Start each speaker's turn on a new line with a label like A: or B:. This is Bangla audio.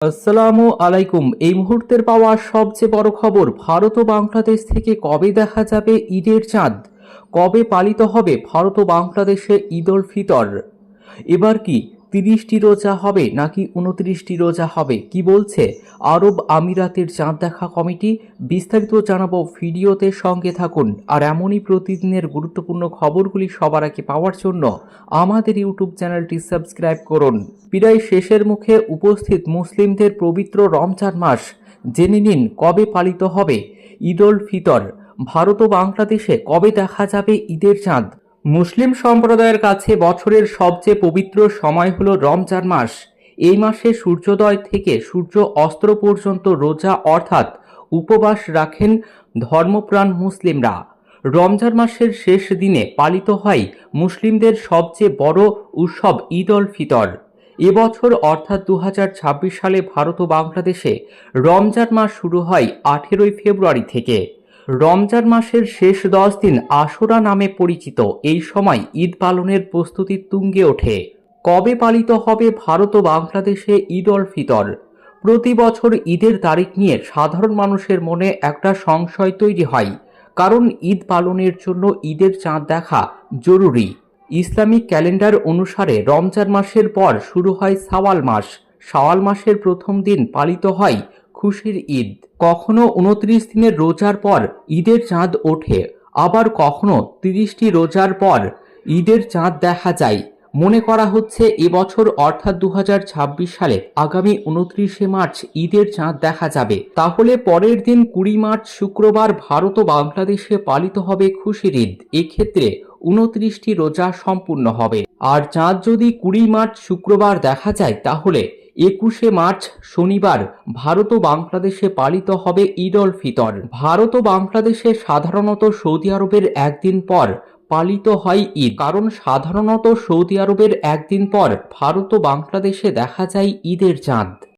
A: আসসালামু আলাইকুম। এই মুহূর্তের পাওয়া সবচেয়ে বড় খবর, ভারত ও বাংলাদেশ থেকে কবে দেখা যাবে ঈদের চাঁদ? কবে পালিত হবে ভারত ও বাংলাদেশে ঈদ উল ফিতর? এবার কি ৩০টি রোজা হবে নাকি ২৯টি রোজা হবে? কি বলছে আরব আমিরাতের চাঁদ দেখা কমিটি? বিস্তারিত জানাবো ভিডিওতে, সঙ্গে থাকুন। আর এমনই প্রতিদিনের গুরুত্বপূর্ণ খবরগুলি সবার আগে পাওয়ার জন্য আমাদের ইউটিউব চ্যানেলটি সাবস্ক্রাইব করুন। প্রায় শেষের মুখে উপস্থিত মুসলিমদের পবিত্র রমজান মাস। জেনে নিন কবে পালিত হবে ঈদ উল ফিতর। ভারত ও বাংলাদেশে কবে দেখা যাবে ঈদের চাঁদ? মুসলিম সম্প্রদায়ের কাছে বছরের সবচেয়ে পবিত্র সময় হলো রমজান মাস। এই মাসে সূর্যোদয় থেকে সূর্য অস্ত পর্যন্ত রোজা অর্থাৎ উপবাস রাখেন ধর্মপ্রাণ মুসলিমরা। রমজান মাসের শেষ দিনে পালিত হয় মুসলিমদের সবচেয়ে বড় উৎসব ঈদ উল ফিতর। এবছর অর্থাৎ ২০২৬ সালে ভারত ও বাংলাদেশে রমজান মাস শুরু হয় ১৮ই ফেব্রুয়ারি থেকে। রমজান মাসের শেষ ১০ দিন আশুরা নামে পরিচিত। এই সময় ঈদ পালনের প্রস্তুতি তুঙ্গে ওঠে। কবে পালিত হবে ভারত ও বাংলাদেশে ঈদ উল ফিতর? প্রতি বছর ঈদের তারিখ নিয়ে সাধারণ মানুষের মনে একটা সংশয় তৈরি হয়, কারণ ঈদ পালনের জন্য ঈদের চাঁদ দেখা জরুরি। ইসলামিক ক্যালেন্ডার অনুসারে রমজান মাসের পর শুরু হয় শাওয়াল মাস। শাওয়াল মাসের প্রথম দিন পালিত হয় খুশির ঈদ। কখনো ২৯ দিনের রোজার পর ঈদের চাঁদ ওঠে, আবার কখনো ৩০টি রোজার পর ঈদের চাঁদ দেখা যায়। মনে করা হচ্ছে এবছর অর্থাৎ ২০২৬ সালে আগামী ২৯শে মার্চ ঈদের চাঁদ দেখা যাবে। তাহলে পরের দিন ২০ মার্চ শুক্রবার ভারত ও বাংলাদেশে পালিত হবে খুশির ঈদ। এক্ষেত্রে ২৯টি রোজা সম্পূর্ণ হবে। আর চাঁদ যদি ২০ মার্চ শুক্রবার দেখা যায়, তাহলে ২১শে মার্চ শনিবার ভারত ও বাংলাদেশে পালিত হবে ঈদ উল ফিতর। ভারত ও বাংলাদেশে সাধারণত সৌদি আরবের একদিন পর পালিত হয় ঈদ, কারণ সাধারণত সৌদি আরবের একদিন পর ভারত ও বাংলাদেশে দেখা যায় ঈদের চাঁদ।